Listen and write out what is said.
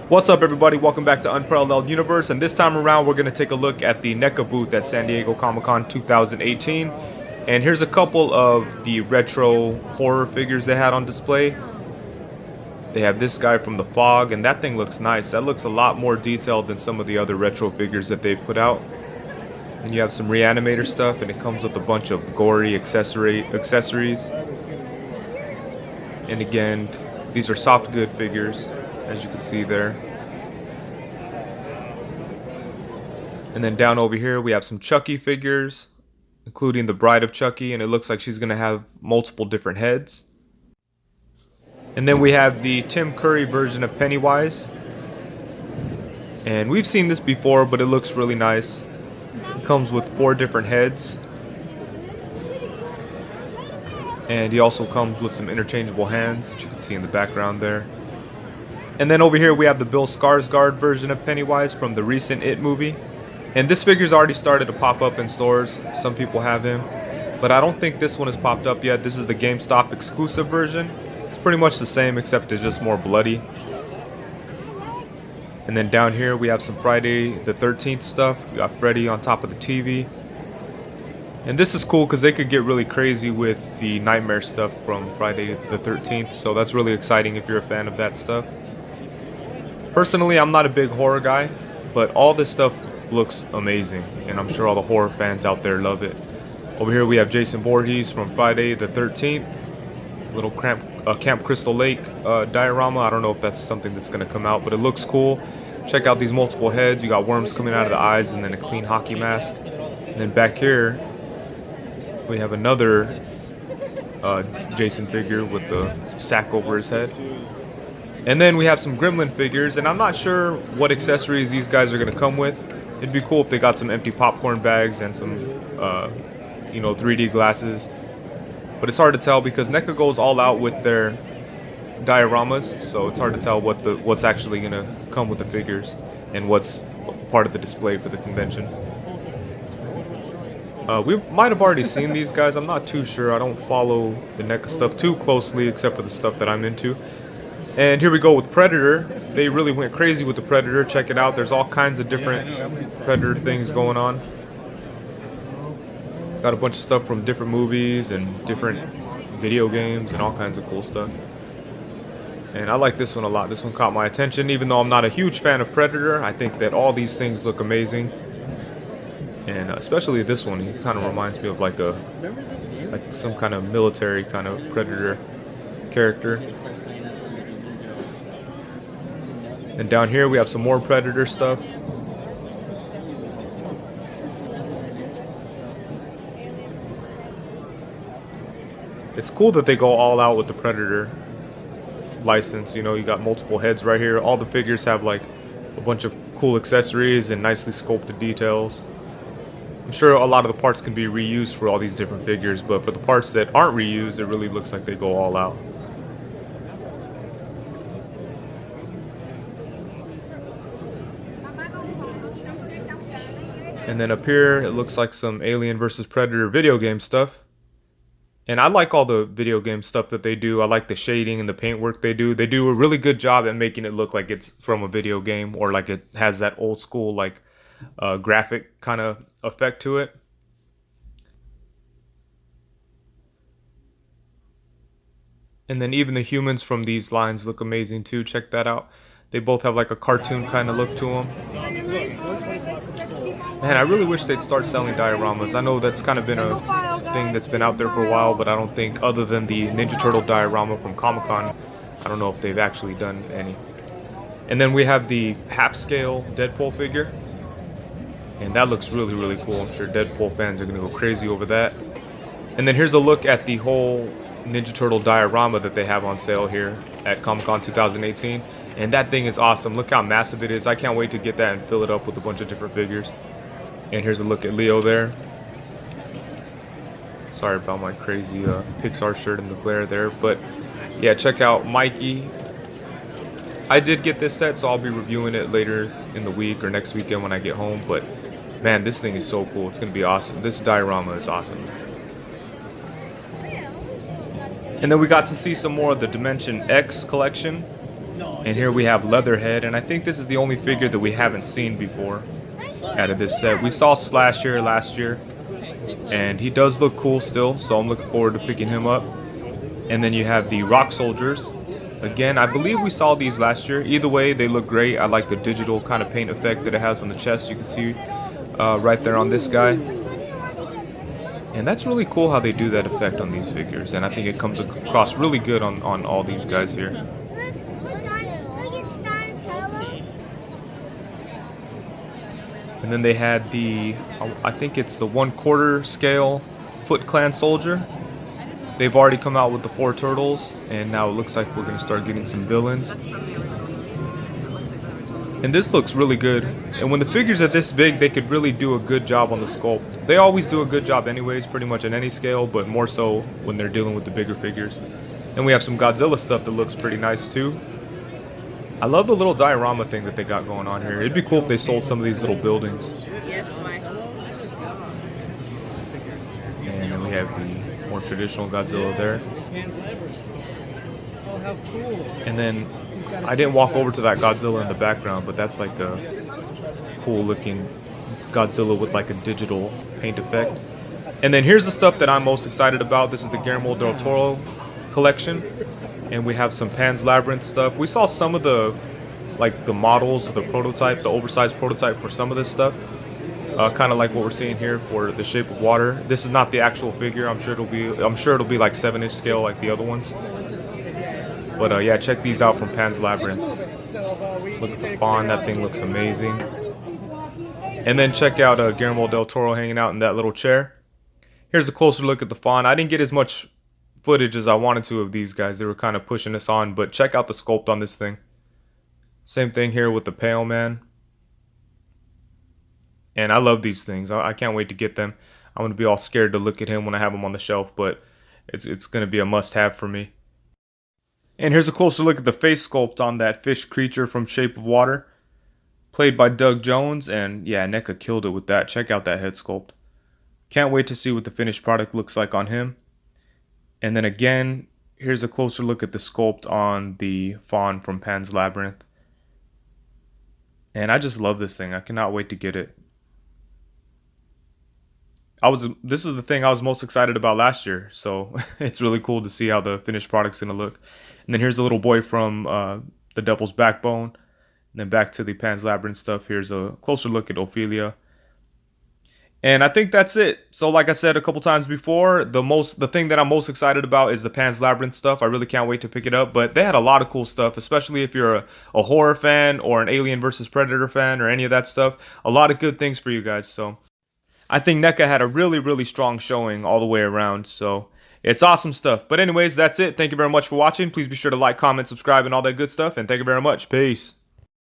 What's up, everybody? Welcome back to Unparalleled Universe, and this time around we're going to take a look at the Neca booth at San Diego Comic-Con 2018. And here's a couple of the retro horror figures they had on display. They have this guy from The Fog, and that thing looks nice. That looks a lot more detailed than some of the other retro figures that they've put out. And you have some Reanimator stuff, and it comes with a bunch of gory accessories. And again, these are soft good figures, as you can see there. And then down over here we have some Chucky figures, including the Bride of Chucky, and it looks like she's going to have multiple different heads. And then we have the Tim Curry version of Pennywise. And we've seen this before, but it looks really nice. It comes with 4 different heads. And he also comes with some interchangeable hands that you can see in the background there. And then over here we have the Bill Skarsgård version of Pennywise from the recent It movie. And this figure's already started to pop up in stores. Some people have him, but I don't think this one has popped up yet. This is the GameStop exclusive version. It's pretty much the same, except it's just more bloody. And then down here we have some Friday the 13th stuff. We got Freddy on top of the TV. And this is cool because they could get really crazy with the nightmare stuff from Friday the 13th. So that's really exciting if you're a fan of that stuff. Personally, I'm not a big horror guy, but all this stuff looks amazing, and I'm sure all the horror fans out there love it. Over here we have Jason Voorhees from Friday the 13th. Little Camp Crystal Lake diorama. I don't know if that's something that's going to come out, but it looks cool. Check out these multiple heads. You got worms coming out of the eyes and then a clean hockey mask. And then back here we have another Jason figure with the sack over his head. And then we have some Gremlin figures, and I'm not sure what accessories these guys are going to come with. It'd be cool if they got some empty popcorn bags and some, 3D glasses. But it's hard to tell because NECA goes all out with their dioramas, so it's hard to tell what's actually going to come with the figures and what's part of the display for the convention. We might have already seen these guys. I'm not too sure. I don't follow the NECA stuff too closely, except for the stuff that I'm into. And here we go with Predator. They really went crazy with the Predator. Check it out. There's all kinds of different Predator things going on. Got a bunch of stuff from different movies and different video games and all kinds of cool stuff. And I like this one a lot. This one caught my attention. Even though I'm not a huge fan of Predator, I think that all these things look amazing. And especially this one, he kind of reminds me of like some kind of military kind of Predator character. And down here we have some more Predator stuff. It's cool that they go all out with the Predator license. You know, you got multiple heads right here. All the figures have like a bunch of cool accessories and nicely sculpted details. I'm sure a lot of the parts can be reused for all these different figures, but for the parts that aren't reused, it really looks like they go all out. And then up here, it looks like some Alien vs. Predator video game stuff. And I like all the video game stuff that they do. I like the shading and the paintwork they do. They do a really good job at making it look like it's from a video game, or like it has that old school like graphic kind of effect to it. And then even the humans from these lines look amazing too. Check that out. They both have like a cartoon kind of look to them. Man, I really wish they'd start selling dioramas. I know that's kind of been a thing that's been out there for a while, but I don't think, other than the Ninja Turtle diorama from Comic-Con, I don't know if they've actually done any. And then we have the half-scale Deadpool figure. And that looks really, really cool. I'm sure Deadpool fans are going to go crazy over that. And then here's a look at the whole Ninja Turtle diorama that they have on sale here at Comic-Con 2018. And that thing is awesome. Look how massive it is. I can't wait to get that and fill it up with a bunch of different figures. And here's a look at Leo there. Sorry about my crazy Pixar shirt in the glare there. But yeah, check out Mikey. I did get this set, so I'll be reviewing it later in the week or next weekend when I get home. But man, this thing is so cool. It's going to be awesome. This diorama is awesome. And then we got to see some more of the Dimension X collection. And here we have Leatherhead, and I think this is the only figure that we haven't seen before out of this set. We saw Slash here last year, and he does look cool still, so I'm looking forward to picking him up. And then you have the Rock Soldiers. Again, I believe we saw these last year. Either way, they look great. I like the digital kind of paint effect that it has on the chest. You can see right there on this guy. And that's really cool how they do that effect on these figures. And I think it comes across really good on all these guys here. And then they had the, I think it's the 1/4 scale Foot Clan Soldier. They've already come out with the 4 turtles, and now it looks like we're going to start getting some villains. And this looks really good. And when the figures are this big, they could really do a good job on the sculpt. They always do a good job anyways, pretty much at any scale, but more so when they're dealing with the bigger figures. And we have some Godzilla stuff that looks pretty nice too. I love the little diorama thing that they got going on here. It'd be cool if they sold some of these little buildings. Yes, why? And then we have the more traditional Godzilla there. Oh, how cool. And then I didn't walk over to that Godzilla in the background, but that's like a cool looking Godzilla with like a digital paint effect. And then here's the stuff that I'm most excited about. This is the Guillermo del Toro collection. And we have some Pan's Labyrinth stuff. We saw some of the, like the models, the prototype, the oversized prototype for some of this stuff. Kind of like what we're seeing here for the Shape of Water. This is not the actual figure. I'm sure it'll be like 7-inch scale like the other ones. But yeah, check these out from Pan's Labyrinth. Look at the fawn. That thing looks amazing. And then check out Guillermo del Toro hanging out in that little chair. Here's a closer look at the fawn. I didn't get as much footage as I wanted to of these guys. They were kind of pushing us on, but check out the sculpt on this thing. Same thing here with the Pale Man. And I love these things. I can't wait to get them. I'm going to be all scared to look at him when I have him on the shelf, but it's going to be a must-have for me. And here's a closer look at the face sculpt on that fish creature from Shape of Water, played by Doug Jones, and yeah, Neca killed it with that. Check out that head sculpt. Can't wait to see what the finished product looks like on him. And then again, here's a closer look at the sculpt on the fawn from Pan's Labyrinth. And I just love this thing. I cannot wait to get it. This is the thing I was most excited about last year, so it's really cool to see how the finished product's gonna look. And then here's a little boy from the Devil's Backbone. And then back to the Pan's Labyrinth stuff. Here's a closer look at Ophelia. And I think that's it. So like I said a couple times before, the thing that I'm most excited about is the Pan's Labyrinth stuff. I really can't wait to pick it up. But they had a lot of cool stuff, especially if you're a horror fan or an Alien vs. Predator fan or any of that stuff. A lot of good things for you guys. So I think NECA had a really, really strong showing all the way around. So it's awesome stuff. But anyways, that's it. Thank you very much for watching. Please be sure to like, comment, subscribe, and all that good stuff. And thank you very much. Peace.